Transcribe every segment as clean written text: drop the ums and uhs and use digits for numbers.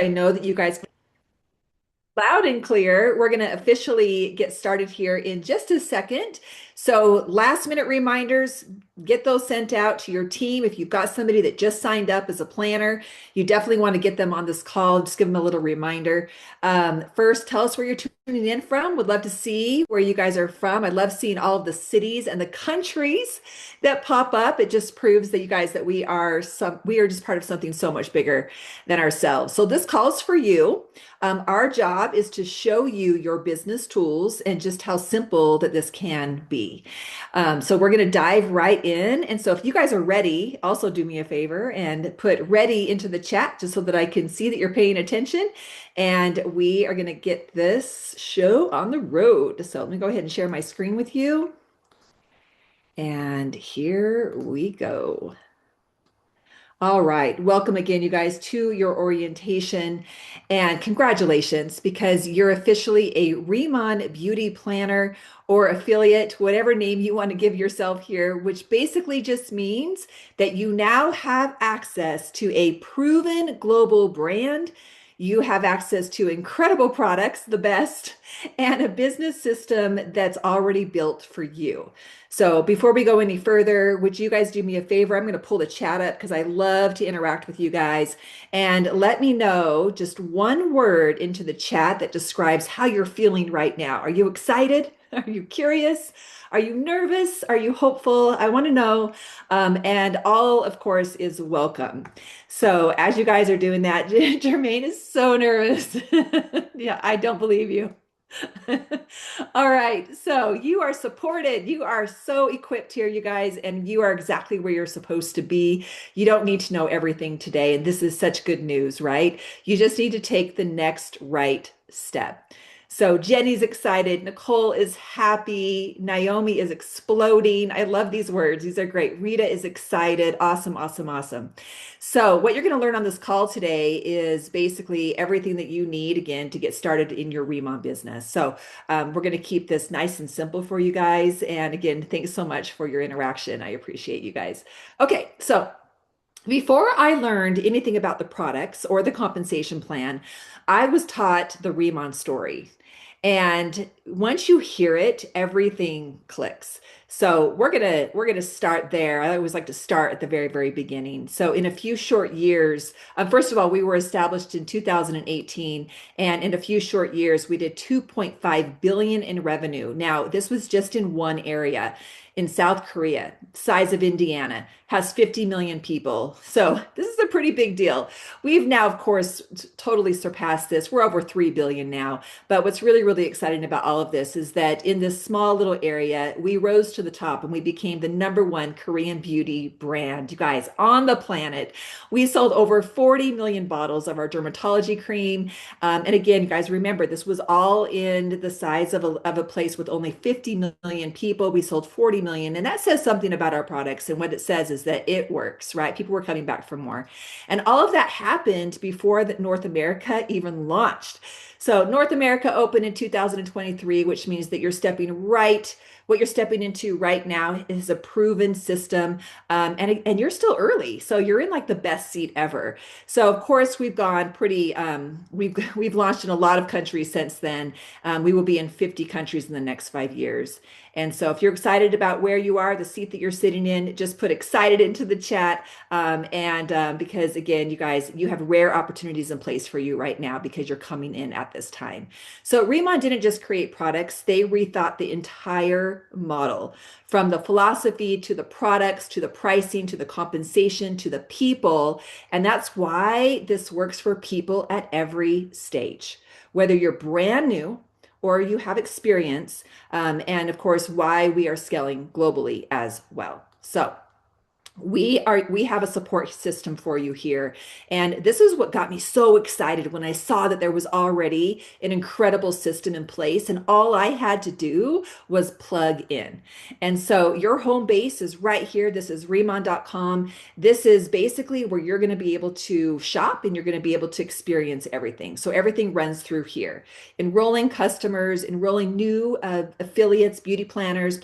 I know that you guys loud and clear. We're going to officially get started here in just a second. So, last minute reminders, get those sent out to your team. If you've got somebody that just signed up as a planner, you definitely want to get them on this call. Just give them a little reminder. First, tell us where you're tuning in from. Would love to see where you guys are from. I love seeing all of the cities and the countries that pop up. It just proves that you guys that we are just part of something so much bigger than ourselves. So this calls for you. Our job is to show you your business tools and just how simple that this can be. So we're going to dive right in. And so if you guys are ready, also do me a favor and put ready into the chat just so that I can see that you're paying attention. And we are going to get this show on the road. So let me go ahead and share my screen with you. And here we go. All right. Welcome again, you guys, to your orientation and congratulations because you're officially a Riman beauty planner or affiliate, whatever name you want to give yourself here, which basically just means that you now have access to a proven global brand. You have access to incredible products, the best, and a business system that's already built for you. So before we go any further, would you guys do me a favor? I'm going to pull the chat up because I love to interact with you guys. And let me know just one word into the chat that describes how you're feeling right now. Are you excited? Are you curious? Are you nervous? Are you hopeful? I want to know. And all, of course, is welcome. So as you guys are doing that, Jermaine is so nervous. Yeah, I don't believe you. All right, so you are supported. You are so equipped here, you guys, and you are exactly where you're supposed to be. You don't need to know everything today, and this is such good news, right? You just need to take the next right step. So Jenny's excited, Nicole is happy, Naomi is exploding. I love these words. These are great. Rita is excited. Awesome, awesome, awesome. So what you're going to learn on this call today is basically everything that you need again to get started in your Remon business. So we're going to keep this nice and simple for you guys. And again, thanks so much for your interaction. I appreciate you guys. Okay, so before I learned anything about the products or the compensation plan, I was taught the Riemann story. And once you hear it, everything clicks. So we're gonna start there. I always like to start at the very, very beginning. So in a few short years, first of all, we were established in 2018, and in a few short years, we did 2.5 billion in revenue. Now, this was just in one area in South Korea, size of Indiana, has 50 million people. So this is a pretty big deal. We've now, of course, totally surpassed this. We're over 3 billion now. But what's really, really exciting about all of this is that in this small little area, we rose to the top and we became the #1 Korean beauty brand, you guys, on the planet. We sold over 40 million bottles of our dermatology cream. And again, you guys, remember, this was all in the size of a place with only 50 million people. We sold 40 million. And that says something about our products. And what it says is that it works, right? People were coming back for more. And all of that happened before that North America even launched. So North America opened in 2023, which means that what you're stepping into right now is a proven system. And you're still early. So you're in like the best seat ever. So of course we've gone pretty, we've launched in a lot of countries since then. We will be in 50 countries in the next 5 years. And so if you're excited about where you are, the seat that you're sitting in, just put excited into the chat. Because again, you guys, you have rare opportunities in place for you right now because you're coming in at this time. So Riman didn't just create products, they rethought the entire model from the philosophy to the products, to the pricing, to the compensation, to the people. And that's why this works for people at every stage, whether you're brand new, or you have experience, and of course, why we are scaling globally as well. So we have a support system for you here. And this is what got me so excited when I saw that there was already an incredible system in place and all I had to do was plug in. And so your home base is right here. This is Riman.com. This is basically where you're going to be able to shop and you're going to be able to experience everything. So everything runs through here. Enrolling customers, enrolling new affiliates, beauty planners,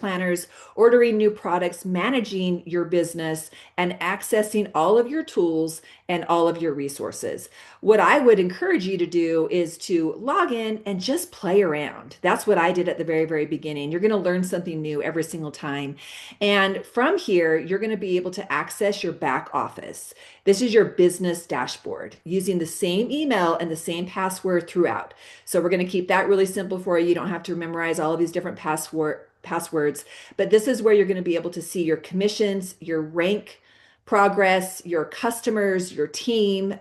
ordering new products, managing your business, business and accessing all of your tools and all of your resources. What I would encourage you to do is to log in and just play around. That's what I did at the very, very beginning. You're going to learn something new every single time. And from here, you're going to be able to access your back office. This is your business dashboard using the same email and the same password throughout. So we're going to keep that really simple for you. You don't have to memorize all of these different passwords, but this is where you're going to be able to see your commissions, your rank progress, your customers, your team,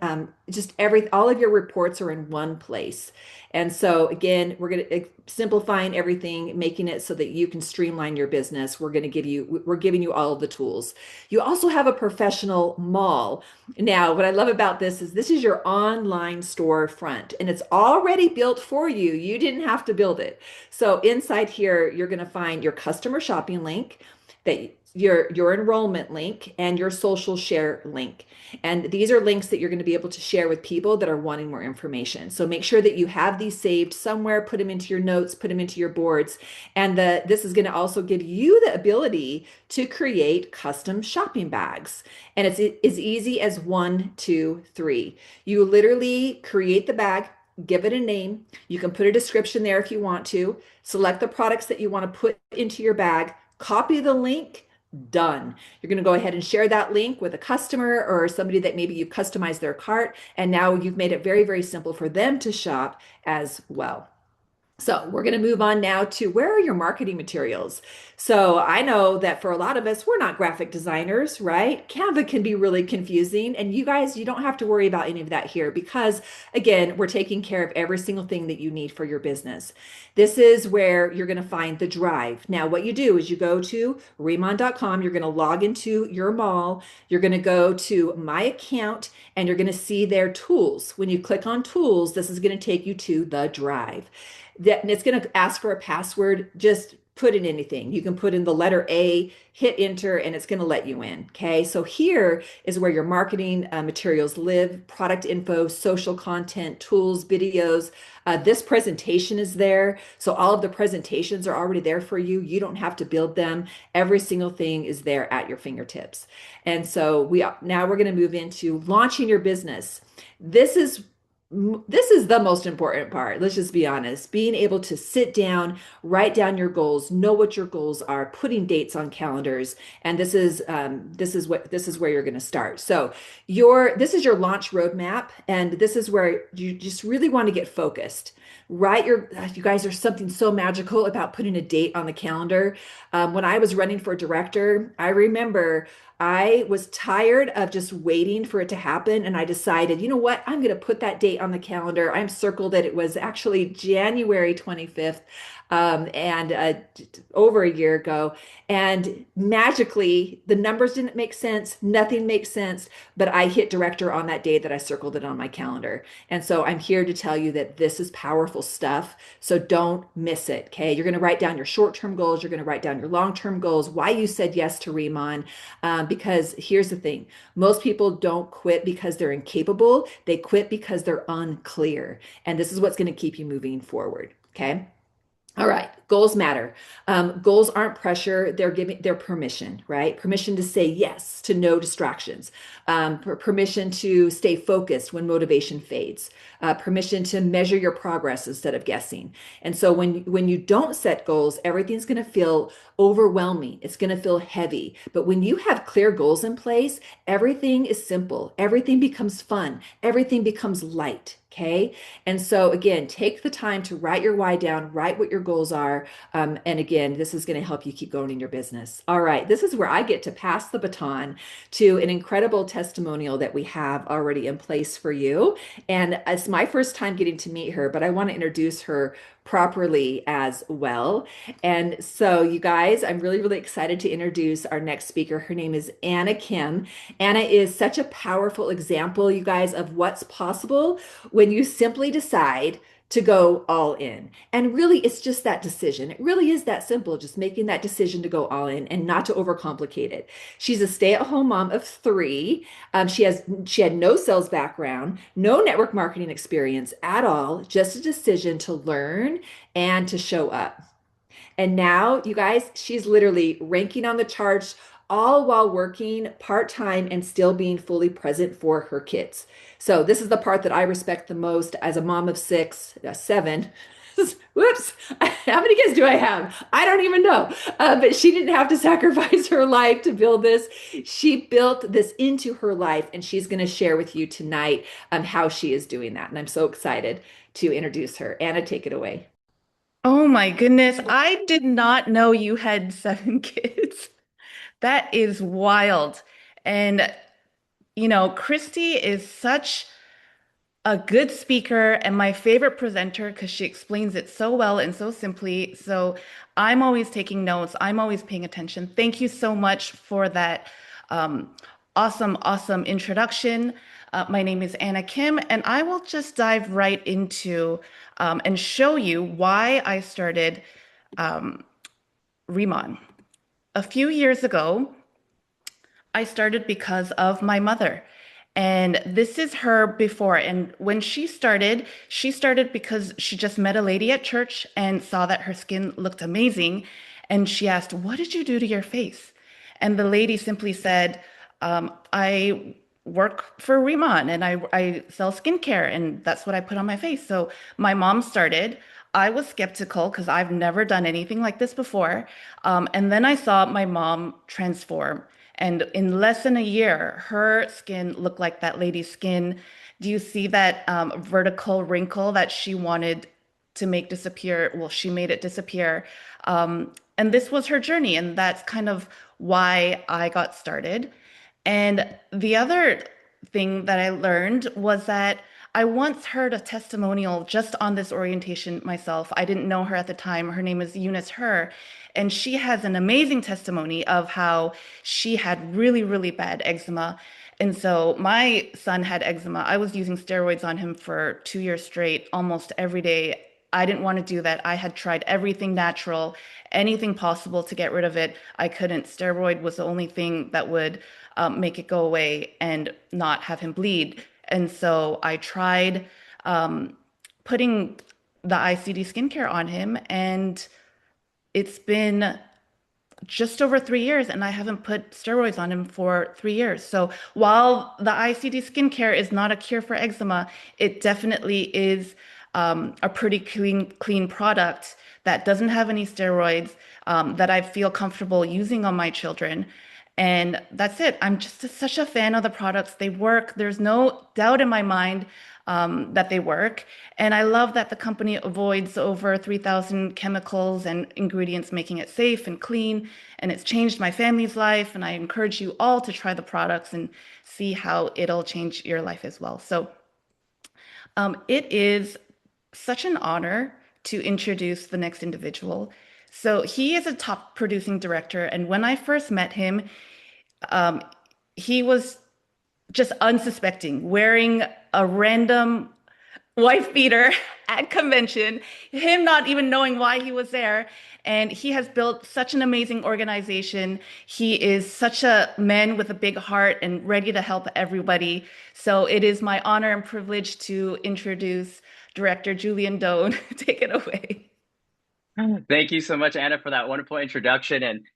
just all of your reports are in one place. And so again, we're going to simplifying everything, making it so that you can streamline your business. We're giving you all of the tools. You also have a professional mall. Now, what I love about this is your online storefront, and it's already built for you. You didn't have to build it. So inside here, you're going to find your customer shopping link, that your enrollment link, and your social share link. And these are links that you're going to be able to share with people that are wanting more information. So make sure that you have these saved somewhere, put them into your notes, put them into your boards. And this is going to also give you the ability to create custom shopping bags. And it's as easy as 1, 2, 3. You literally create the bag, give it a name. You can put a description there if you want to. Select the products that you want to put into your bag, copy the link, done. You're going to go ahead and share that link with a customer or somebody that maybe you've customized their cart, and now you've made it very, very simple for them to shop as well. So we're going to move on now to, where are your marketing materials? So I know that for a lot of us, we're not graphic designers, right? Canva can be really confusing, and you guys, you don't have to worry about any of that here, because again, we're taking care of every single thing that you need for your business. This is where you're going to find the drive. Now, what you do is you go to Riman.com, you're going to log into your mall, you're going to go to my account, and you're going to see their tools. When you click on tools, this is going to take you to the drive. And it's going to ask for a password. Just put in anything. You can put in the letter A, hit enter, and it's going to let you in. Okay. So here is where your marketing materials live: product info, social content, tools, videos. This presentation is there. So all of the presentations are already there for you. You don't have to build them. Every single thing is there at your fingertips. And so now we're going to move into launching your business. This is the most important part. Let's just be honest. Being able to sit down, write down your goals, know what your goals are, putting dates on calendars, and this is where you're going to start. So this is your launch roadmap, and this is where you just really want to get focused. You guys, there's something so magical about putting a date on the calendar. When I was running for director, I remember I was tired of just waiting for it to happen. And I decided, you know what? I'm going to put that date on the calendar. I'm circled that it was actually January 25th, and over a year ago. And magically, the numbers didn't make sense. Nothing makes sense. But I hit director on that day that I circled it on my calendar. And so I'm here to tell you that this is powerful stuff. So don't miss it. Okay. You're going to write down your short-term goals. You're going to write down your long-term goals, why you said yes to Riman. Because here's the thing: most people don't quit because they're incapable. They quit because they're unclear. And this is what's going to keep you moving forward. Okay. All right, goals matter. Goals aren't pressure; they're permission, right? Permission to say yes to no distractions. Permission to stay focused when motivation fades. Permission to measure your progress instead of guessing. And so when you don't set goals, everything's going to feel overwhelming. It's going to feel heavy. But when you have clear goals in place, everything is simple. Everything becomes fun. Everything becomes light. Okay. And so again, take the time to write your why down, write what your goals are. And again, this is going to help you keep going in your business. All right. This is where I get to pass the baton to an incredible testimonial that we have already in place for you. And it's my first time getting to meet her, but I want to introduce her properly as well. And so you guys, I'm really, really excited to introduce our next speaker. Her name is Anna Kim. Anna is such a powerful example, you guys, of what's possible when you simply decide to go all in. And really, it's just that decision. It really is that simple, just making that decision to go all in and not to overcomplicate it. She's a stay-at-home mom of 3. She had no sales background, no network marketing experience at all, just a decision to learn and to show up. And now, you guys, she's literally ranking on the charts all while working part-time and still being fully present for her kids. So this is the part that I respect the most as a mom of seven. Whoops. How many kids do I have? I don't even know. But she didn't have to sacrifice her life to build this. She built this into her life, and she's going to share with you tonight how she is doing that. And I'm so excited to introduce her. Anna, take it away. Oh my goodness. I did not know you had seven kids. That is wild. And, Christy is such a good speaker and my favorite presenter because she explains it so well and so simply. So I'm always taking notes. I'm always paying attention. Thank you so much for that um, awesome introduction. My name is Anna Kim, and I will just dive right into and show you why I started Riman. A few years ago, I started because of my mother. And this is her before. And when she started because she just met a lady at church and saw that her skin looked amazing. And she asked, "What did you do to your face?" And the lady simply said, "I work for Riman and I sell skincare and that's what I put on my face." So my mom started. I was skeptical because I've never done anything like this before. And then I saw my mom transform. And in less than a year, her skin looked like that lady's skin. Do you see that vertical wrinkle that she wanted to make disappear? Well, she made it disappear. And this was her journey. And that's kind of why I got started. And the other thing that I learned was that I once heard a testimonial just on this orientation myself. I didn't know her at the time. Her name is Herr, and she has an amazing testimony of how she had really bad eczema. And so my son had eczema. I was using steroids on him for 2 years straight, almost every day. I didn't want to do that. I had tried everything natural, anything possible to get rid of it. I couldn't. Steroid was the only thing that would make it go away and not have him bleed. And so I tried putting the ICD skincare on him, and it's been just over 3 years, and I haven't put steroids on him for 3 years. So while the ICD skincare is not a cure for eczema, it definitely is a pretty clean product that doesn't have any steroids, that I feel comfortable using on my children. And that's it. I'm just such a fan of the products. They work. There's no doubt in my mind that they work. And I love that the company avoids over 3,000 chemicals and ingredients, making it safe and clean. And it's changed my family's life. And I encourage you all to try the products and see how it'll change your life as well. So it is such an honor to introduce the next individual. So he is a top producing director. And when I first met him, um, he was just unsuspecting, wearing a random wife beater at convention, him not even knowing why he was there. And he has built such an amazing organization. He is such a man with a big heart and ready to help everybody. So it is my honor and privilege to introduce Director Julian Doan. Take it away. Thank you so much, Anna, for that wonderful introduction. And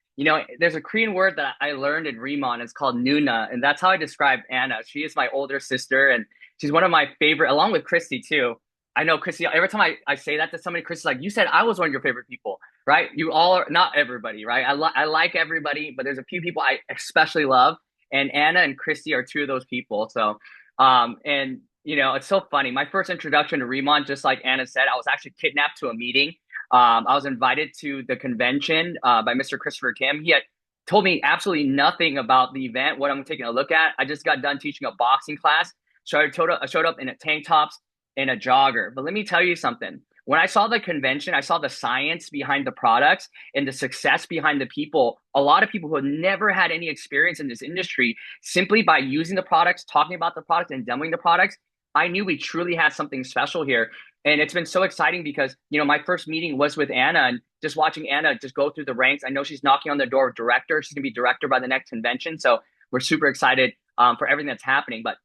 there's a Korean word that I learned in Riman. It's called Nuna, and that's how I describe Anna. She is my older sister, and she's one of my favorite, along with Christy too. I know Christy. Every time I say that to somebody, Christy's like, "You said I was one of your favorite people, right? You all are not everybody, right? I like everybody, but there's a few people I especially love, and Anna and Christy are two of those people. So, and it's so funny. My first introduction to Riman, just like Anna said, I was actually kidnapped to a meeting. I was invited to the convention by Mr. Christopher Kim. He had told me absolutely nothing about the event, what I'm taking a look at. I just got done teaching a boxing class. So I showed up in a tank tops and a jogger. But let me tell you something. When I saw the convention, I saw the science behind the products and the success behind the people. A lot of people who had never had any experience in this industry, simply by using the products, talking about the products, and demoing the products, I knew we truly had something special here. And it's been so exciting because, my first meeting was with Anna, and just watching Anna just go through the ranks. I know she's knocking on the door of director. She's going to be director by the next convention. So we're super excited for everything that's happening, but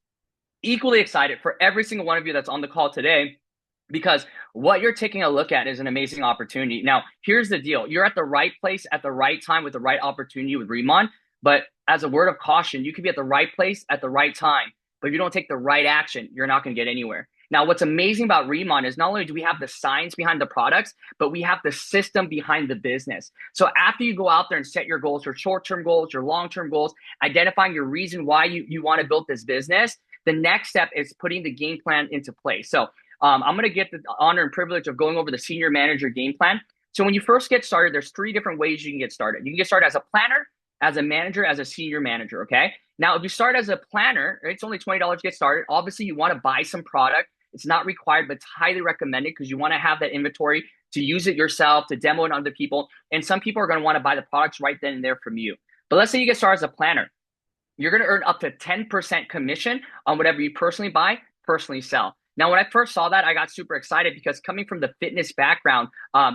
equally excited for every single one of you that's on the call today, because what you're taking a look at is an amazing opportunity. Now, here's the deal. You're at the right place at the right time with the right opportunity with Riman, But as a word of caution, you could be at the right place at the right time. But if you don't take the right action, you're not going to get anywhere. Now, what's amazing about Riman is not only do we have the science behind the products, but we have the system behind the business. So after you go out there and set your goals, your short-term goals, your long-term goals, identifying your reason why you want to build this business, the next step is putting the game plan into place. So I'm going to get the honor and privilege of going over the senior manager game plan. So when you first get started, there's 3 different ways you can get started. You can get started as a planner, as a manager, as a senior manager, okay? Now, if you start as a planner, it's only $20 to get started. Obviously, you want to buy some product. It's not required, but it's highly recommended because you want to have that inventory to use it yourself, to demo it on other people. And some people are going to want to buy the products right then and there from you. But let's say you get started as a planner. You're going to earn up to 10% commission on whatever you personally buy, personally sell. Now, when I first saw that, I got super excited because coming from the fitness background,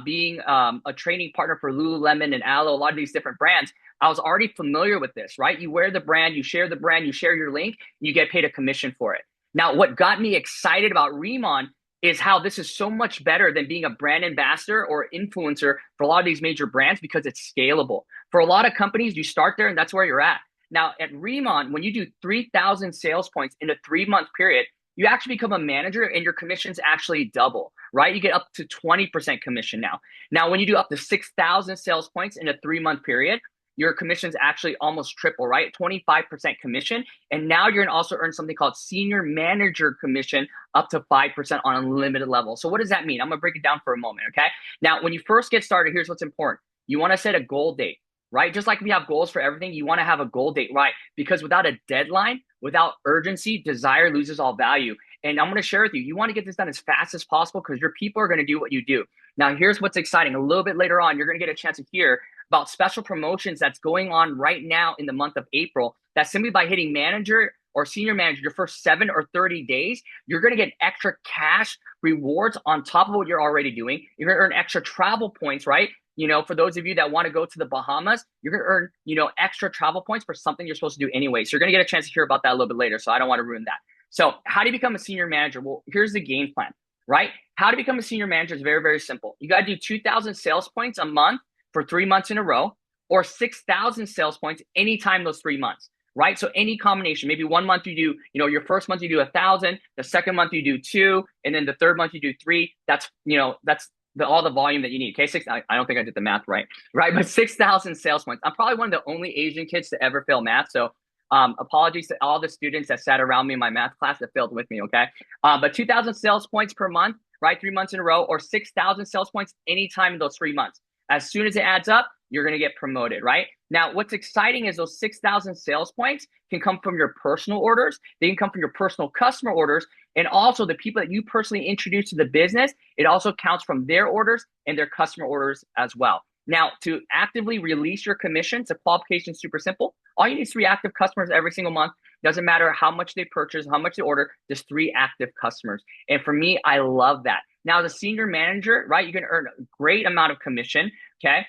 being a training partner for Lululemon and Alo, a lot of these different brands, I was already familiar with this, right? You wear the brand, you share your link, you get paid a commission for it. Now, what got me excited about Riman is how this is so much better than being a brand ambassador or influencer for a lot of these major brands because it's scalable. For a lot of companies, you start there and that's where you're at. Now, at Riman, when you do 3,000 sales points in a 3-month period, you actually become a manager and your commissions actually double, right? You get up to 20% commission now. Now, when you do up to 6,000 sales points in a 3-month period, your commissions actually almost triple, right? 25% commission. And now you're gonna also earn something called senior manager commission up to 5% on unlimited level. So what does that mean? I'm gonna break it down for a moment, okay? Now, when you first get started, here's what's important. You wanna set a goal date, right? Just like we have goals for everything, you wanna have a goal date, right? Because without a deadline, without urgency, desire loses all value. And I'm gonna share with you, you wanna get this done as fast as possible because your people are gonna do what you do. Now, here's what's exciting. A little bit later on, you're gonna get a chance to hear about special promotions that's going on right now in the month of April. That simply by hitting manager or senior manager your first 7 or 30 days, you're going to get extra cash rewards on top of what you're already doing. You're going to earn extra travel points, right? You know, for those of you that want to go to the Bahamas, you're going to earn, you know, extra travel points for something you're supposed to do anyway. So you're going to get a chance to hear about that a little bit later. So I don't want to ruin that. So how do you become a senior manager? Well, here's the game plan, right? How to become a senior manager is very, very simple. You got to do 2,000 sales points a month for 3 months in a row, or 6,000 sales points anytime those 3 months, right? So any combination, maybe 1 month you do, you know, your first month you do 1,000, the second month you do 2, and then the third month you do 3. That's, you know, that's all the volume that you need. Okay, I don't think I did the math right? But 6,000 sales points. I'm probably one of the only Asian kids to ever fail math. So apologies to all the students that sat around me in my math class that failed with me, okay? But 2,000 sales points per month, right? 3 months in a row, or 6,000 sales points anytime in those 3 months. As soon as it adds up, you're going to get promoted, right? Now, what's exciting is those 6,000 sales points can come from your personal orders. They can come from your personal customer orders. And also the people that you personally introduce to the business, it also counts from their orders and their customer orders as well. Now, to actively release your commissions, the qualification is super simple. All you need is 3 active customers every single month. Doesn't matter how much they purchase, how much they order, just 3 active customers. And for me, I love that. Now, as a senior manager, right, you can earn a great amount of commission, okay?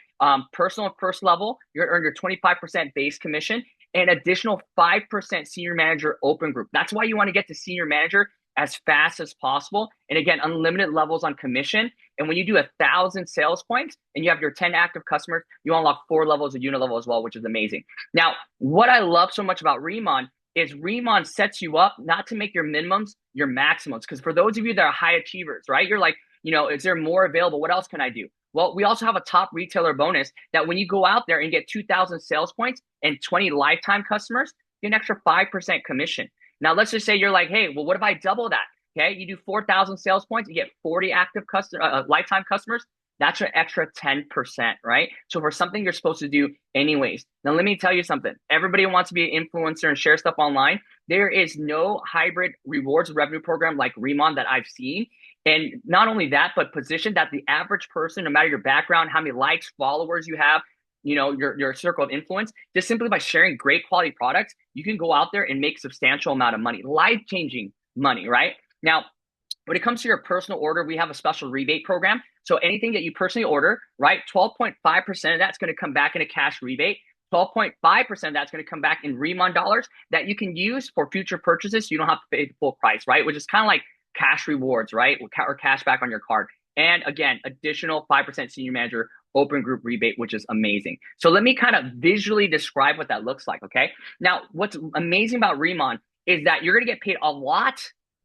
Personal and first level, you're going to earn your 25% base commission and additional 5% senior manager open group. That's why you want to get to senior manager as fast as possible. And again, unlimited levels on commission. And when you do 1,000 sales points and you have your 10 active customers, you unlock 4 levels of unit level as well, which is amazing. Now, what I love so much about Riman is Riman sets you up not to make your minimums your maximums. Because for those of you that are high achievers, right, you're like, you know, is there more available? What else can I do? Well, we also have a top retailer bonus that when you go out there and get 2,000 sales points and 20 lifetime customers, you get an extra 5% commission. Now, let's just say you're like, hey, well, what if I double that? Okay, you do 4,000 sales points, you get 40 active lifetime customers. That's your extra 10%, right? So for something you're supposed to do anyways. Now, let me tell you something. Everybody wants to be an influencer and share stuff online. There is no hybrid rewards revenue program like Riman that I've seen. And not only that, but position that the average person, no matter your background, how many likes, followers you have, you know, your circle of influence, just simply by sharing great quality products, you can go out there and make substantial amount of money, life-changing money, right? Now, when it comes to your personal order, we have a special rebate program. So anything that you personally order, right, 12.5% of that's going to come back in a cash rebate. 12.5% of that's going to come back in Riman dollars that you can use for future purchases. So you don't have to pay the full price, right? Which is kind of like cash rewards, right? Or cash back on your card. And again, additional 5% senior manager open group rebate, which is amazing. So let me kind of visually describe what that looks like, okay? Now, what's amazing about Riman is that you're going to get paid a lot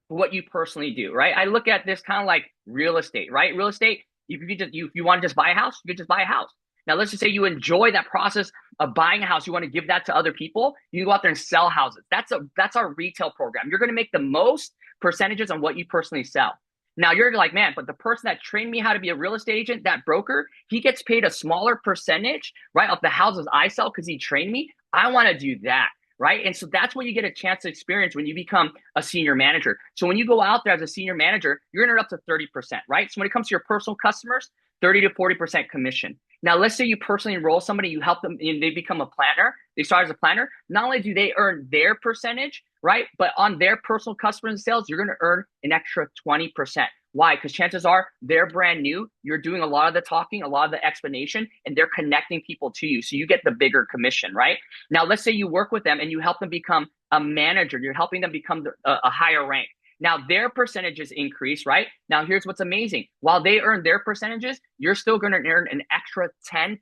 for what you personally do, right? I look at this kind of like real estate, right? Real estate, if you want to just buy a house, you could just buy a house. Now, let's just say you enjoy that process of buying a house. You want to give that to other people. You go out there and sell houses. That's our retail program. You're going to make the most percentages on what you personally sell. Now you're like, man, but the person that trained me how to be a real estate agent, that broker, he gets paid a smaller percentage, right, of the houses I sell because he trained me. I want to do that, right? And so that's what you get a chance to experience when you become a senior manager. So when you go out there as a senior manager, you're going to earn up to 30%, right? So when it comes to your personal customers, 30 to 40% commission. Now, let's say you personally enroll somebody, you help them, and they become a planner. They start as a planner. Not only do they earn their percentage, right, but on their personal customers and sales, you're going to earn an extra 20%. Why? Because chances are they're brand new. You're doing a lot of the talking, a lot of the explanation, and they're connecting people to you. So you get the bigger commission, right? Now, let's say you work with them and you help them become a manager. You're helping them become a higher rank. Now their percentages increase, right? Now here's what's amazing. While they earn their percentages, you're still going to earn an extra 10%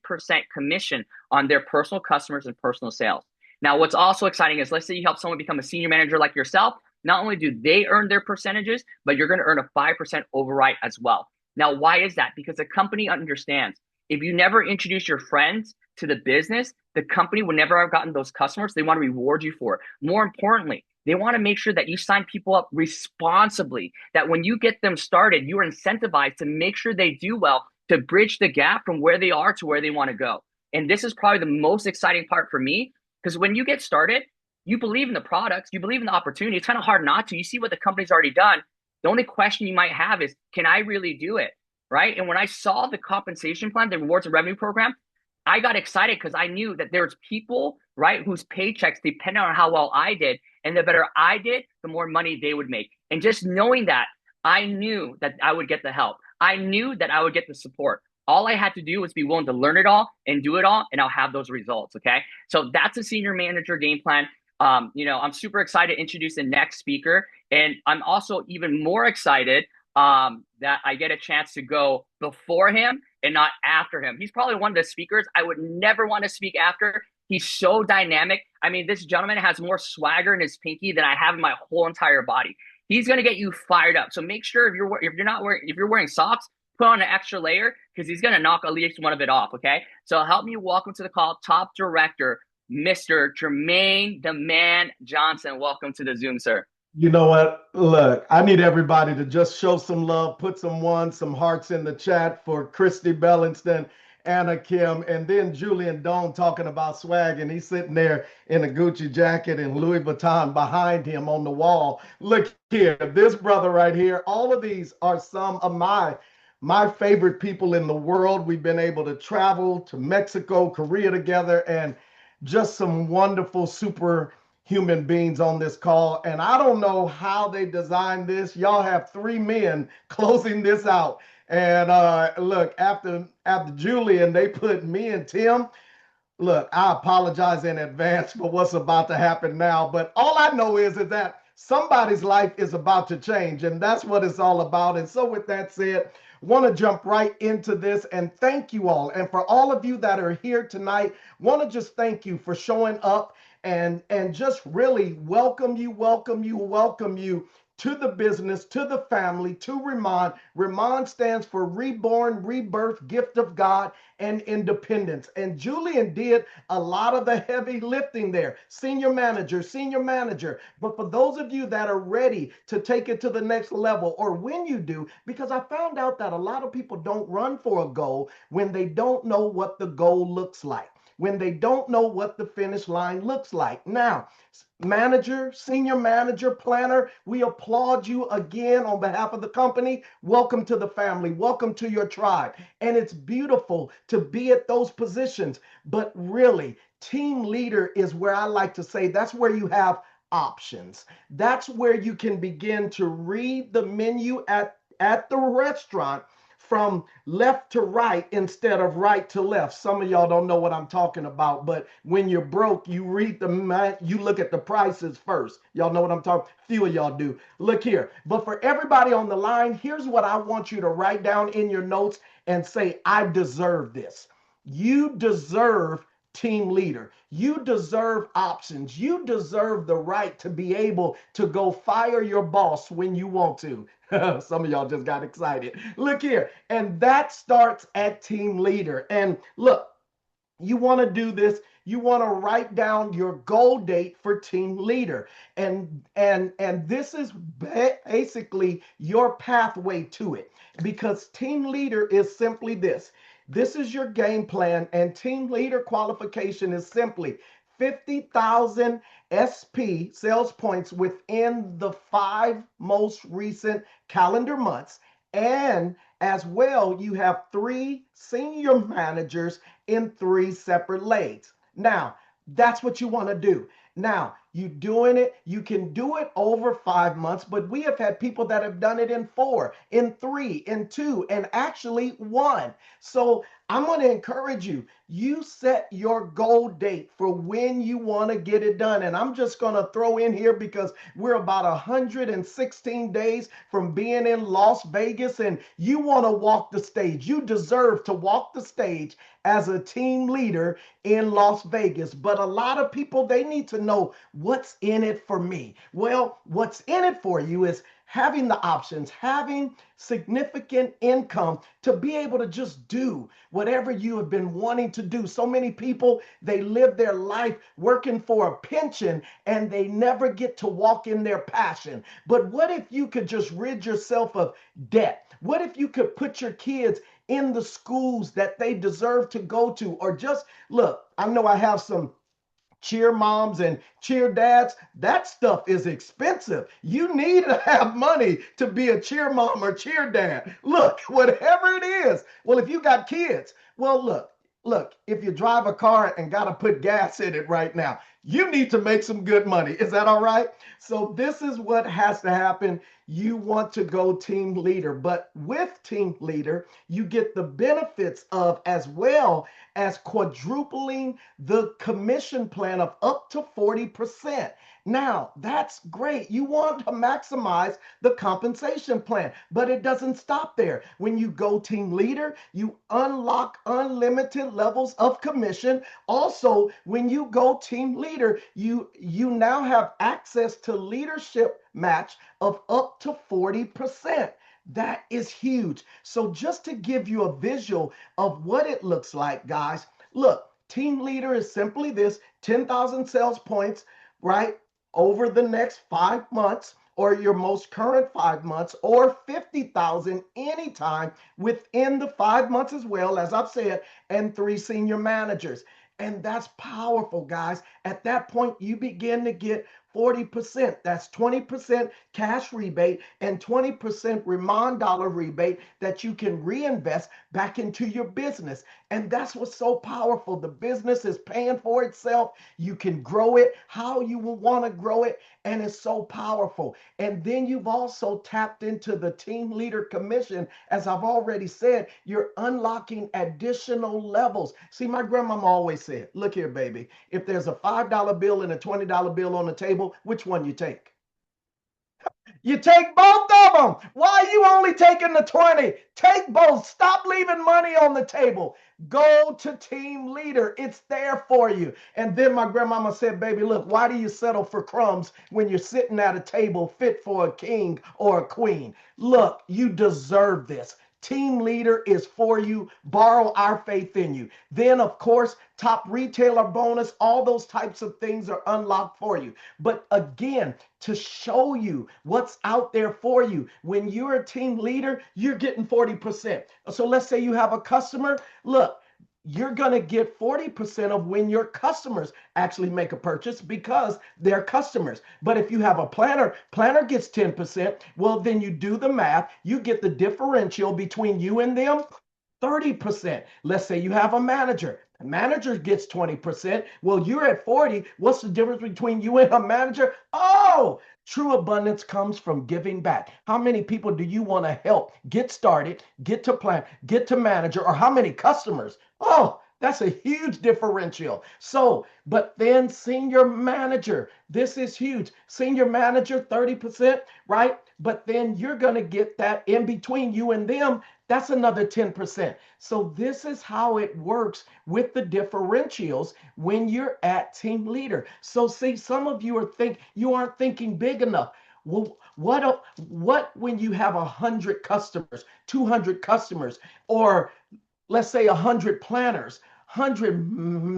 commission on their personal customers and personal sales. Now, what's also exciting is, let's say you help someone become a senior manager like yourself. Not only do they earn their percentages, but you're going to earn a 5% override as well. Now, why is that? Because the company understands if you never introduce your friends to the business, the company would never have gotten those customers. They want to reward you for it. More importantly, they want to make sure that you sign people up responsibly, that when you get them started, you are incentivized to make sure they do well, to bridge the gap from where they are to where they want to go. And this is probably the most exciting part for me, because when you get started, you believe in the products, you believe in the opportunity. It's kind of hard not to. You see what the company's already done. The only question you might have is, can I really do it? Right? And when I saw the compensation plan, the rewards and revenue program, I got excited because I knew that there's people, right, whose paychecks depended on how well I did. And the better I did, the more money they would make. And just knowing that, I knew that I would get the help. I knew that I would get the support. All I had to do was be willing to learn it all and do it all, and I'll have those results. Okay. So that's a senior manager game plan. I'm super excited to introduce the next speaker. And I'm also even more excited that I get a chance to go before him and not after him. He's probably one of the speakers I would never want to speak after. He's so dynamic. I mean, this gentleman has more swagger in his pinky than I have in my whole entire body. He's going to get you fired up. So make sure if you're wearing socks, put on an extra layer, because he's going to knock at least one of it off. Okay. So help me welcome to the call, top director, Mr. Jermaine "The Man" Johnson. Welcome to the Zoom, sir. You know what? Look, I need everybody to just show some love, put some hearts in the chat for KRISTIE Belliston, Anna Kim, and then Julian Doan talking about swag, and he's sitting there in a Gucci jacket and Louis Vuitton behind him on the wall. Look here, this brother right here. All of these are some of my favorite people in the world. We've been able to travel to Mexico, Korea together, and just some wonderful, super human beings on this call. And I don't know how they designed this. Y'all have three men closing this out. And look, after Julian, they put me and Tim. Look, I apologize in advance for what's about to happen now. But all I know is that somebody's life is about to change. And that's what it's all about. And so with that said, want to jump right into this and thank you all. And for all of you that are here tonight, want to just thank you for showing up and just really welcome you to the business, to the family, to Riman. Riman stands for Reborn, Rebirth, Gift of God, and Independence. And Julian did a lot of the heavy lifting there. Senior manager. But for those of you that are ready to take it to the next level, or when you do, because I found out that a lot of people don't run for a goal when they don't know what the goal looks like, when they don't know what the finish line looks like. Now, manager, senior manager, planner, we applaud you again on behalf of the company. Welcome to the family. Welcome to your tribe. And it's beautiful to be at those positions. But really, team leader is where I like to say that's where you have options. That's where you can begin to read the menu at the restaurant from left to right instead of right to left. Some of y'all don't know what I'm talking about, but when you're broke, you read you look at the prices first. Y'all know what I'm talking. Few of y'all do. Look here. But for everybody on the line, here's what I want you to write down in your notes and say, I deserve this. You deserve team leader. You deserve options. You deserve the right to be able to go fire your boss when you want to. Some of y'all just got excited. Look here. And that starts at team leader. And look, you want to do this. You want to write down your goal date for team leader. And this is basically your pathway to it, because team leader is simply this. This is your game plan, and team leader qualification is simply 50,000 SP sales points within the 5 most recent calendar months. And as well, you have 3 senior managers in 3 separate legs. Now, that's what you want to do. Now, you doing it, you can do it over 5 months, but we have had people that have done it in 4, in 3, in 2, and actually 1. So I'm going to encourage you. You set your goal date for when you want to get it done. And I'm just going to throw in here, because we're about 116 days from being in Las Vegas, and you want to walk the stage. You deserve to walk the stage as a team leader in Las Vegas. But a lot of people, they need to know, what's in it for me? Well, what's in it for you is having the options, having significant income to be able to just do whatever you have been wanting to do. So many people, they live their life working for a pension and they never get to walk in their passion. But what if you could just rid yourself of debt? What if you could put your kids in the schools that they deserve to go to? Or just look, I know I have some cheer moms and cheer dads. That stuff is expensive. You need to have money to be a cheer mom or cheer dad. Look, whatever it is. Well, if you got kids, well, look, if you drive a car and got to put gas in it right now, you need to make some good money. Is that all right? So this is what has to happen. You want to go team leader, but with team leader, you get the benefits of, as well as quadrupling the commission plan of up to 40%. Now, that's great. You want to maximize the compensation plan, but it doesn't stop there. When you go team leader, you unlock unlimited levels of commission. Also, when you go team leader, you now have access to leadership match of up to 40%. That is huge. So just to give you a visual of what it looks like, guys, look, team leader is simply this: 10,000 sales points, right, over the next 5 months, or your most current 5 months, or 50,000 anytime within the 5 months, as well, as I've said, and 3 senior managers. And that's powerful, guys. At that point, you begin to get 40%. That's 20% cash rebate and 20% Riman dollar rebate that you can reinvest back into your business. And that's what's so powerful. The business is paying for itself. You can grow it how you will want to grow it. And it's so powerful. And then you've also tapped into the team leader commission. As I've already said, you're unlocking additional levels. See, my grandmama always said, look here, baby, if there's a $5 bill and a $20 bill on the table, which one you take? You take both of them. Why are you only taking the 20? Take both. Stop leaving money on the table. Go to team leader. It's there for you. And then my grandmama said, baby, look, why do you settle for crumbs when you're sitting at a table fit for a king or a queen? Look, you deserve this. Team leader is for you. Borrow our faith in you. Then, of course, top retailer bonus, all those types of things are unlocked for you. But again, to show you what's out there for you, when you're a team leader, you're getting 40%. So let's say you have a customer. Look, you're going to get 40% of when your customers actually make a purchase, because they're customers. But if you have a planner gets 10%. Well, then you do the math. You get the differential between you and them, 30%. Let's say you have a manager Manager gets 20%. Well, you're at 40. What's the difference between you and a manager? Oh, true abundance comes from giving back. How many people do you want to help get started, get to plan, get to manager, or how many customers? Oh, that's a huge differential. So, but then senior manager, this is huge. Senior manager, 30%, right? But then you're going to get that in between you and them. That's another 10%. So this is how it works with the differentials when you're at team leader. So see, some of you aren't thinking big enough. Well, what when you have 100 customers, 200 customers, or let's say 100 planners, 100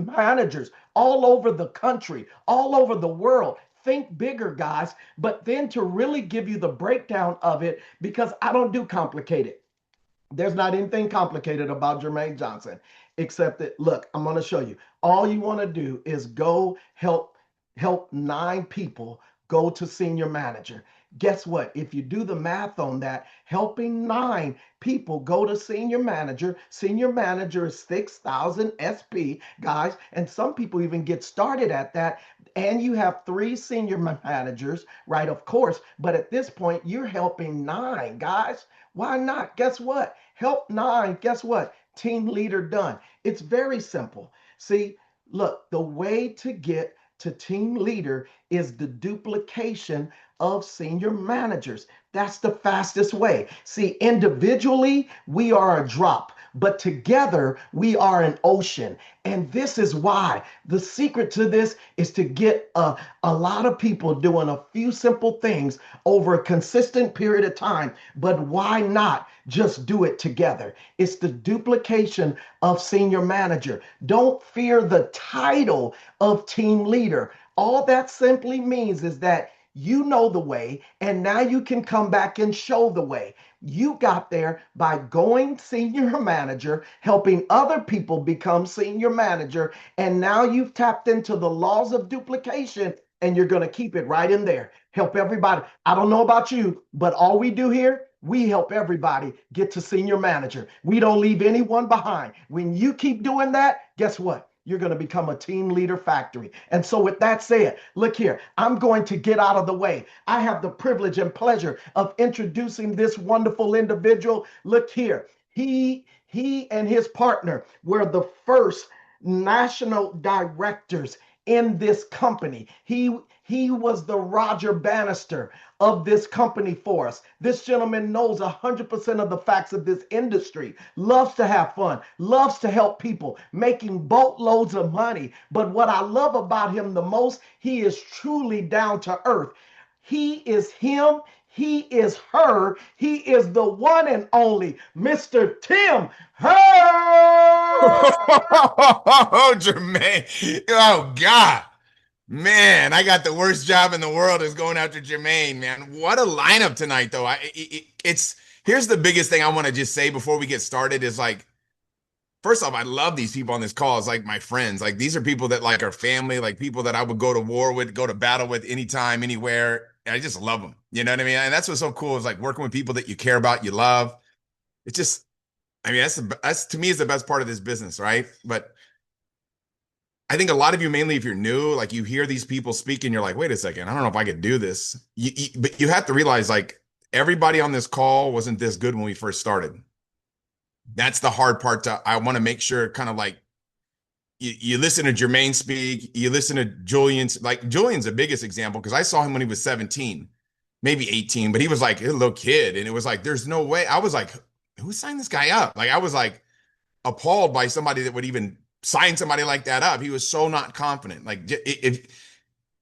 managers all over the country, all over the world. Think bigger, guys. But then to really give you the breakdown of it, because I don't do complicated. There's not anything complicated about Jermaine Johnson, except that, look, I'm going to show you. All you want to do is go help 9 people go to senior manager. Guess what? If you do the math on that, helping 9 people go to senior manager is 6,000 SP, guys. And some people even get started at that. And you have 3 senior managers, right? Of course. But at this point, you're helping 9, guys. Why not? Guess what? Help 9. Guess what? Team leader done. It's very simple. See, look, the way to get to team leader is the duplication of senior managers. That's the fastest way. See, individually, we are a drop, but together we are an ocean. And this is why the secret to this is to get a lot of people doing a few simple things over a consistent period of time. But why not just do it together? It's the duplication of senior manager. Don't fear the title of team leader. All that simply means is that you know the way, and now you can come back and show the way. You got there by going senior manager, helping other people become senior manager, and now you've tapped into the laws of duplication, and you're going to keep it right in there. Help everybody. I don't know about you, but all we do here, we help everybody get to senior manager. We don't leave anyone behind. When you keep doing that, guess what? You're going to become a team leader factory. And so with that said, look here, I'm going to get out of the way. I have the privilege and pleasure of introducing this wonderful individual. Look here, he and his partner were the first national directors in this company. He was the Roger Bannister of this company for us. This gentleman knows 100% of the facts of this industry, loves to have fun, loves to help people, making boatloads of money. But what I love about him the most, he is truly down to earth. He is him. He is her. He is the one and only Mr. Tim Herr. Oh, Jermaine. Oh, God. Man, I got the worst job in the world is going after Jermaine, man. What a lineup tonight, though. Here's the biggest thing I want to just say before we get started is like, first off, I love these people on this call. It's like my friends. Like these are people that like are family, like people that I would go to war with, go to battle with anytime, anywhere. I just love them. You know what I mean? And that's what's so cool is like working with people that you care about, you love. It's just, I mean, that's to me is the best part of this business, right? But I think a lot of you, mainly if you're new, like you hear these people speak and you're like, wait a second, I don't know if I could do this. But you have to realize like everybody on this call wasn't this good when we first started. That's the hard part I want to make sure kind of like you listen to Jermaine speak, you listen to Julian's, like Julian's the biggest example because I saw him when he was 17, maybe 18, but he was like a little kid. And it was like, there's no way. I was like, who signed this guy up? Like I was like appalled by somebody that would even sign somebody like that up. He was so not confident. Like if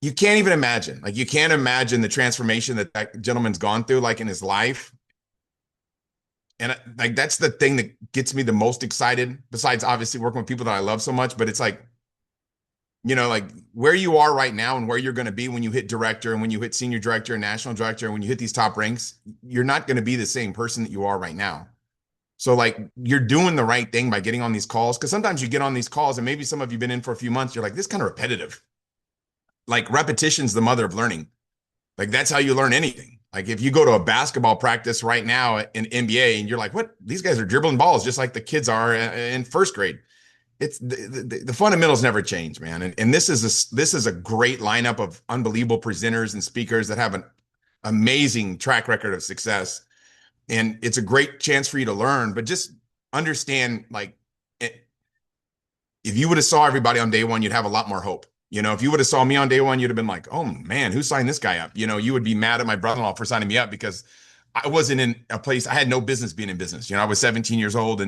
you can't even imagine, like you can't imagine the transformation that gentleman's gone through, like in his life. And like, that's the thing that gets me the most excited besides obviously working with people that I love so much, but it's like, you know, like where you are right now and where you're going to be when you hit director and when you hit senior director and national director, and when you hit these top ranks, you're not going to be the same person that you are right now. So like you're doing the right thing by getting on these calls. Cause sometimes you get on these calls and maybe some of you have been in for a few months. You're like, this is kind of repetitive. Like repetition's the mother of learning. Like that's how you learn anything. Like if you go to a basketball practice right now in NBA and you're like, what? These guys are dribbling balls just like the kids are in first grade. it's the fundamentals never change, man. And this is a great lineup of unbelievable presenters and speakers that have an amazing track record of success. And it's a great chance for you to learn, but just understand, like, if you would have saw everybody on day one, you'd have a lot more hope. If you would have saw me on day one, you'd have been like, oh man, who signed this guy up? You would be mad at my brother-in-law for signing me up because I wasn't in a place, I had no business being in business. I was 17 years old,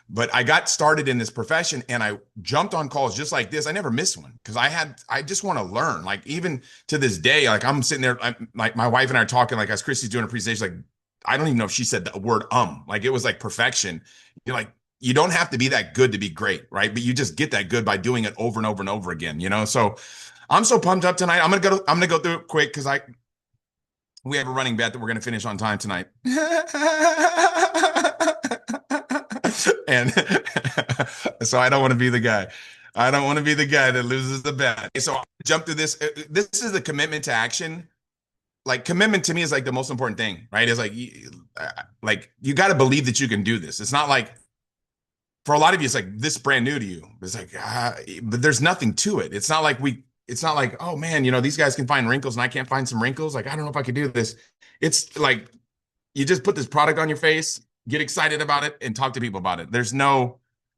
but I got started in this profession and I jumped on calls just like this. I never missed one because I just want to learn. Like, even to this day, like, I'm sitting there, like, my wife and I are talking, like, as Christie's doing a presentation, like, I don't even know if she said the word, like, it was like perfection. You're like, you don't have to be that good to be great, right? But you just get that good by doing it over and over and over again, So I'm so pumped up tonight. I'm gonna go through it quick because we have a running bet that we're gonna finish on time tonight. And so I don't want to be the guy. I don't want to be the guy that loses the bet. So I'll jump through this. This is the commitment to action. Like, commitment to me is like the most important thing, right? It's like you got to believe that you can do this. It's not like, for a lot of you, it's like this brand new to you. It's like, but there's nothing to it. It's not like, oh man, these guys can find wrinkles and I can't find some wrinkles. Like, I don't know if I could do this. It's like, you just put this product on your face, get excited about it, and talk to people about it.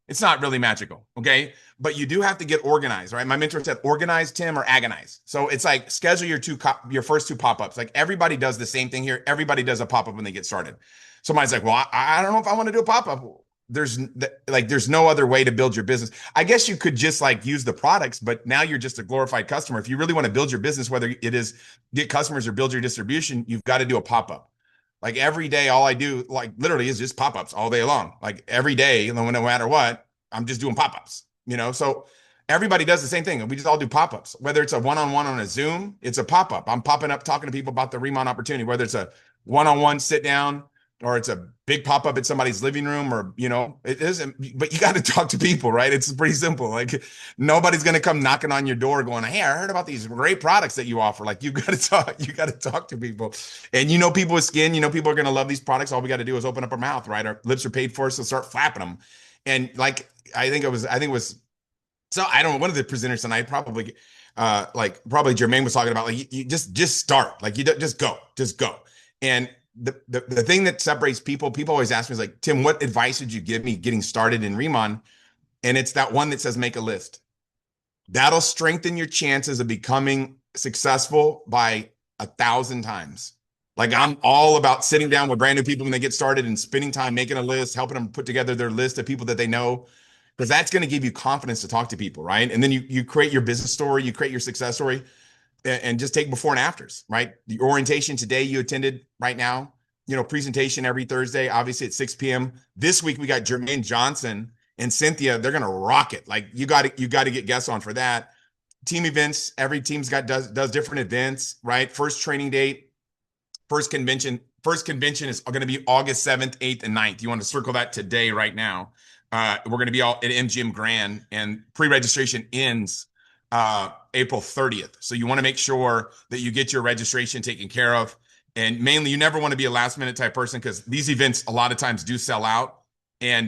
It's not really magical, okay? But you do have to get organized, right? My mentor said, organize, Tim, or agonize. So it's like, schedule your first two pop-ups. Like, everybody does the same thing here. Everybody does a pop-up when they get started. Somebody's like, well, I don't know if I want to do a pop-up. There's no other way to build your business. I guess you could just like use the products, but now you're just a glorified customer. If you really want to build your business, whether it is get customers or build your distribution, you've got to do a pop-up. Like, every day, all I do, like, literally is just pop-ups all day long. Like, every day, no matter what, I'm just doing pop-ups, So everybody does the same thing. We just all do pop-ups. Whether it's a one-on-one on a Zoom, it's a pop-up. I'm popping up, talking to people about the Riman opportunity, whether it's a one-on-one sit down, or it's a big pop-up at somebody's living room, or, it isn't, but you got to talk to people, right? It's pretty simple. Like, nobody's going to come knocking on your door going, hey, I heard about these great products that you offer. Like, you got to talk to people, and people with skin, people are going to love these products. All we got to do is open up our mouth, right? Our lips are paid for, so start flapping them. And like, I think it was, so I don't know, one of the presenters tonight, probably Jermaine was talking about, like, you just start, like, you just go. And the thing that separates people always ask me is like, Tim, what advice would you give me getting started in Riman? And it's that one that says, make a list. That'll strengthen your chances of becoming successful by 1,000 times. Like, I'm all about sitting down with brand new people when they get started and spending time making a list, helping them put together their list of people that they know, because that's going to give you confidence to talk to people, right? And then you create your business story, you create your success story, and just take before and afters, right? The orientation today you attended right now, presentation every Thursday, obviously at 6 p.m. This week we got Jermaine Johnson and Cynthia. They're going to rock it. Like, you got to get guests on for that. Team events, every team's does different events, right? First training date, first convention is going to be August 7th, 8th, and 9th. You want to circle that today right now. We're going to be all at MGM Grand, and pre-registration ends April 30th. So you want to make sure that you get your registration taken care of. And mainly, you never want to be a last minute type person, because these events a lot of times do sell out. And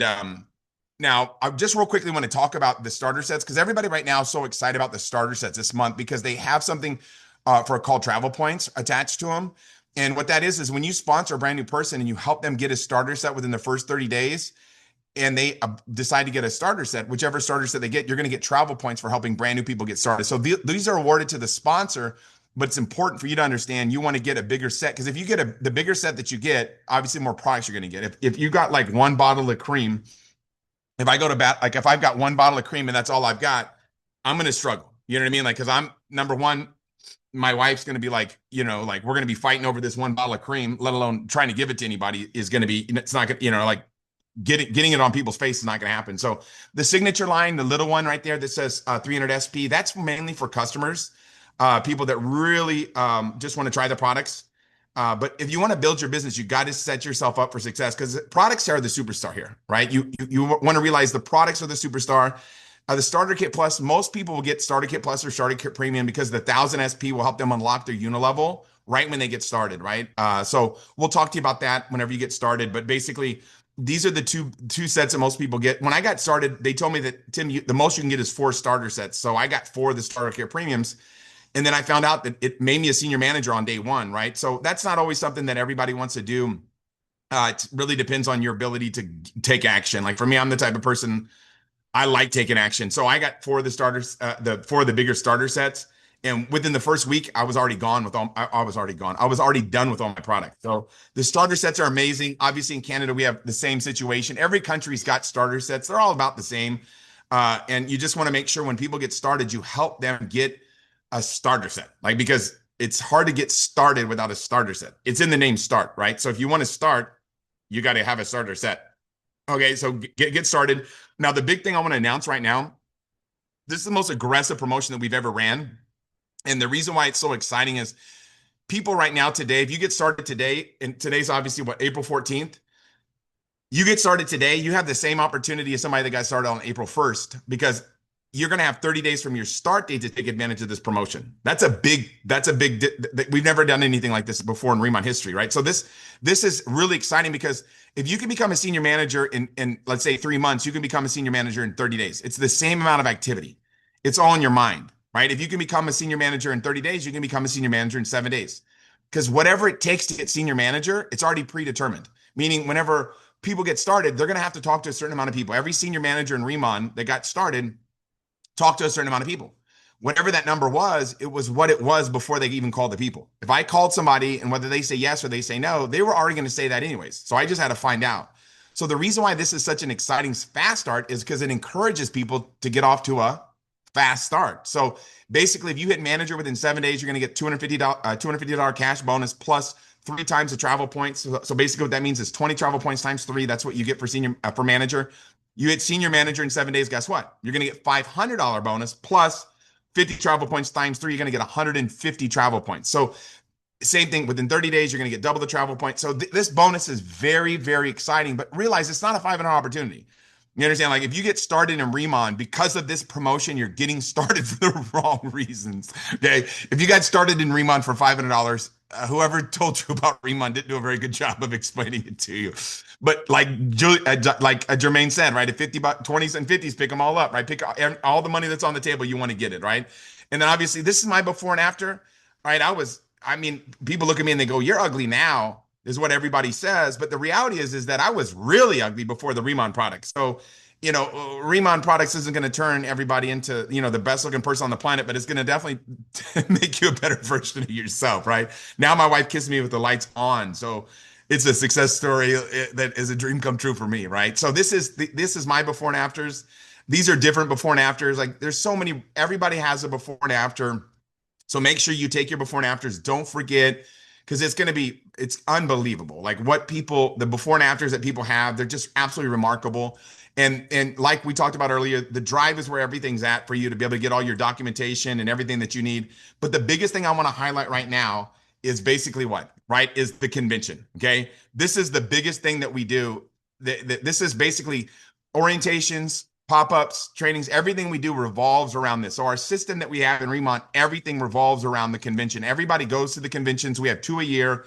now I just real quickly want to talk about the starter sets, because everybody right now is so excited about the starter sets this month, because they have something called travel points attached to them. And what that is when you sponsor a brand new person and you help them get a starter set within the first 30 days, and they decide to get a starter set, whichever starter set they get, you're going to get travel points for helping brand new people get started. So these are awarded to the sponsor, but it's important for you to understand you want to get a bigger set, because if you get the bigger set that you get, obviously more products you're going to get. If you got like one bottle of cream, if I go to bat, like if I've got one bottle of cream and that's all I've got, I'm going to struggle. You know what I mean? Like, because I'm, number one, my wife's going to be like, like, we're going to be fighting over this one bottle of cream, let alone trying to give it to anybody is going to be, it's not going to, like, getting it on people's face is not going to happen. So the signature line, the little one right there that says 300 SP, that's mainly for customers, people that really just want to try the products. But if you want to build your business, you got to set yourself up for success, because products are the superstar here, right? You want to realize the products are the superstar. The Starter Kit Plus, most people will get Starter Kit Plus or Starter Kit Premium because the 1,000 SP will help them unlock their unilevel right when they get started, right? So we'll talk to you about that whenever you get started. But basically, these are the two sets that most people get. When I got started, they told me that, Tim, the most you can get is 4 starter sets. So I got 4 of the starter care premiums. And then I found out that it made me a senior manager on day 1, right? So that's not always something that everybody wants to do. It really depends on your ability to take action. Like for me, I'm the type of person, I like taking action. So I got 4 of the starters, the 4 of the bigger starter sets. And within the first week, I was already gone with all, I was already gone. I was already done with all my products. So the starter sets are amazing. Obviously in Canada, we have the same situation. Every country's got starter sets. They're all about the same. And you just want to make sure when people get started, you help them get a starter set. Like, because it's hard to get started without a starter set. It's in the name start, right? So if you want to start, you got to have a starter set. Okay, so get started. Now, the big thing I want to announce right now, this is the most aggressive promotion that we've ever ran. And the reason why it's so exciting is people right now today, if you get started today, and today's obviously what, April 14th, you get started today, you have the same opportunity as somebody that got started on April 1st, because you're going to have 30 days from your start date to take advantage of this promotion. That's a big, we've never done anything like this before in Riman history, right? So this is really exciting, because if you can become a senior manager in let's say 3 months, you can become a senior manager in 30 days. It's the same amount of activity. It's all in your mind, right? If you can become a senior manager in 30 days, you can become a senior manager in 7 days. Because whatever it takes to get senior manager, it's already predetermined. Meaning whenever people get started, they're going to have to talk to a certain amount of people. Every senior manager in Riman that got started talked to a certain amount of people. Whatever that number was, it was what it was before they even called the people. If I called somebody and whether they say yes or they say no, they were already going to say that anyways. So I just had to find out. So the reason why this is such an exciting fast start is because it encourages people to get off to a fast start. So basically, if you hit manager within 7 days, you're going to get $250 cash bonus plus 3 times the travel points. So basically what that means is 20 travel points times 3. That's what you get for manager. You hit senior manager in 7 days, guess what? You're going to get $500 bonus plus 50 travel points times 3. You're going to get 150 travel points. So same thing, within 30 days, you're going to get double the travel points. So this bonus is very, very exciting, but realize it's not a $500 opportunity. You understand? Like if you get started in Riman because of this promotion, you're getting started for the wrong reasons. Okay. If you got started in Riman for $500, whoever told you about Riman didn't do a very good job of explaining it to you. But like Jermaine said, right? At 50 20s and 50s, pick them all up, right? Pick all the money that's on the table. You want to get it, right? And then obviously this is my before and after, right? People look at me and they go, "You're ugly now," is what everybody says. But the reality is that I was really ugly before the Riman products. So, Riman products isn't going to turn everybody into, the best looking person on the planet, but it's going to definitely make you a better version of yourself, right? Now my wife kissed me with the lights on. So it's a success story that is a dream come true for me, right? So this is my before and afters. These are different before and afters. Like there's so many, everybody has a before and after. So make sure you take your before and afters. Don't forget, because it's unbelievable. Like the before and afters that people have, they're just absolutely remarkable. And like we talked about earlier, the drive is where everything's at for you to be able to get all your documentation and everything that you need. But the biggest thing I want to highlight right now is basically what, right? Is the convention. Okay. This is the biggest thing that we do. This is basically orientations, pop-ups, trainings, everything we do revolves around this. So our system that we have in Riman, everything revolves around the convention. Everybody goes to the conventions. We have 2 a year.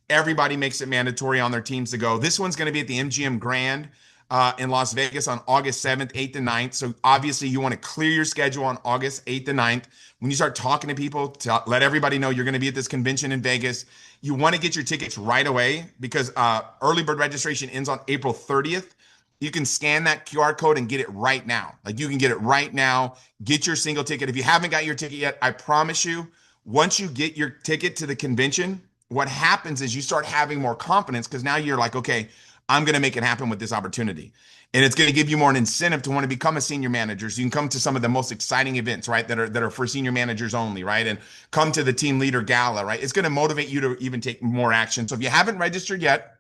Everybody makes it mandatory on their teams to go. This one's going to be at the MGM Grand in Las Vegas on August 7th, 8th, and 9th. So obviously you want to clear your schedule on August 8th and 9th. When you start talking to people, to let everybody know you're going to be at this convention in Vegas, you want to get your tickets right away, because early bird registration ends on April 30th. You can scan that QR code and get it right now. Like you can get it right now, get your single ticket. If you haven't got your ticket yet, I promise you, once you get your ticket to the convention, what happens is you start having more confidence, because now you're like, okay, I'm going to make it happen with this opportunity. And it's going to give you more an incentive to want to become a senior manager. So you can come to some of the most exciting events, right? That are for senior managers only, right? And come to the team leader gala, right? It's going to motivate you to even take more action. So if you haven't registered yet,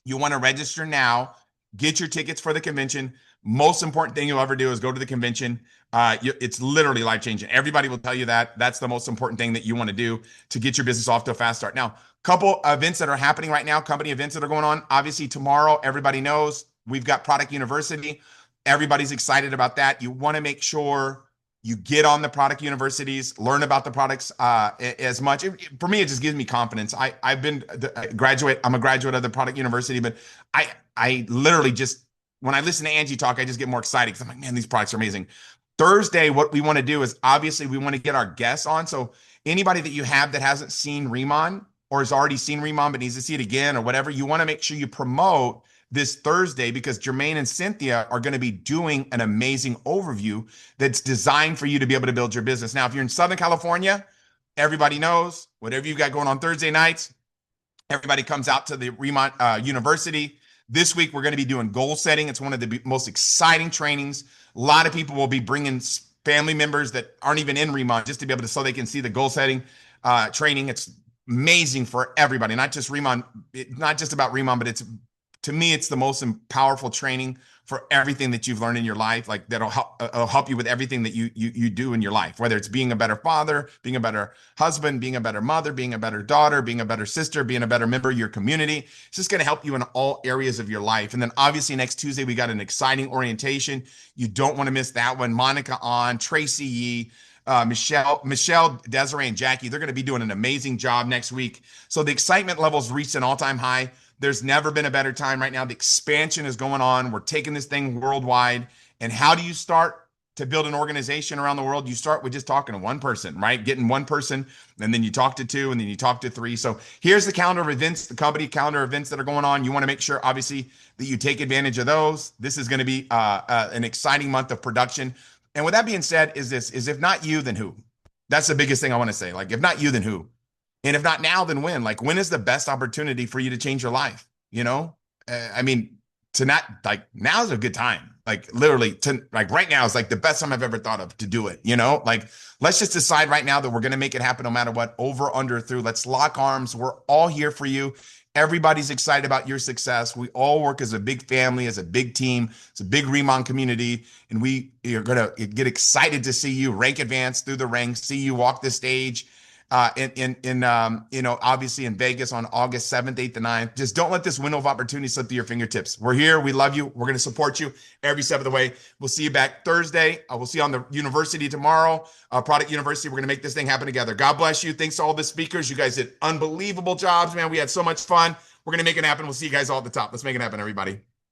you want to register now. Get your tickets for the convention. Most important thing you'll ever do is go to the convention. It's literally life-changing. Everybody will tell you that. That's the most important thing that you want to do to get your business off to a fast start. Now, couple events that are happening right now, company events that are going on. Obviously, tomorrow, everybody knows we've got Product University. Everybody's excited about that. You want to make sure You get on the product universities, learn about the products as much. For me, it just gives me confidence. I've been a graduate. I'm a graduate of the product university, but I literally just, when I listen to Angie talk, I just get more excited because I'm like, man, these products are amazing. Thursday, what we want to do is obviously we want to get our guests on. So anybody that you have that hasn't seen Riman or has already seen Riman but needs to see it again or whatever, you want to make sure you promote this Thursday because Jermaine and Cynthia are going to be doing an amazing overview that's designed for you to be able to build your business. Now, if you're in Southern California, everybody knows whatever you've got going on Thursday nights, everybody comes out to the Riman University. This week, we're going to be doing goal setting. It's one of the most exciting trainings. A lot of people will be bringing family members that aren't even in Riman just to be able to, so they can see the goal setting training. It's amazing for everybody, not just Riman, not just about Riman, but to me, it's the most powerful training for everything that you've learned in your life. Like that'll help you with everything that you do in your life, whether it's being a better father, being a better husband, being a better mother, being a better daughter, being a better sister, being a better member of your community. It's just going to help you in all areas of your life. And then obviously next Tuesday, we got an exciting orientation. You don't want to miss that one. Monica on, Tracy Yee, Michelle, Desiree, and Jackie, they're going to be doing an amazing job next week. So the excitement levels reached an all-time high. There's never been a better time right now. The expansion is going on. We're taking this thing worldwide. And how do you start to build an organization around the world? You start with just talking to one person, right? Getting one person, and then you talk to two, and then you talk to three. So here's the calendar of events, the company calendar of events that are going on. You want to make sure, obviously, that you take advantage of those. This is going to be an exciting month of production. And with that being said, is if not you, then who? That's the biggest thing I want to say. Like, if not you, then who? And if not now, then when? Like, when is the best opportunity for you to change your life? You know, I mean, to not like now is a good time. Like literally to like right now is like the best time I've ever thought of to do it. You know, like let's just decide right now that we're going to make it happen no matter what, over, under, through. Let's lock arms. We're all here for you. Everybody's excited about your success. We all work as a big family, as a big team. It's a big Riman community. And we are going to get excited to see you rank advance through the ranks, see you walk the stage. Obviously in Vegas on August 7th, 8th, and 9th. Just don't let this window of opportunity slip through your fingertips. We're here. We love you. We're going to support you every step of the way. We'll see you back Thursday. We'll see you on the university tomorrow, Product University. We're going to make this thing happen together. God bless you. Thanks to all the speakers. You guys did unbelievable jobs, man. We had so much fun. We're going to make it happen. We'll see you guys all at the top. Let's make it happen, everybody.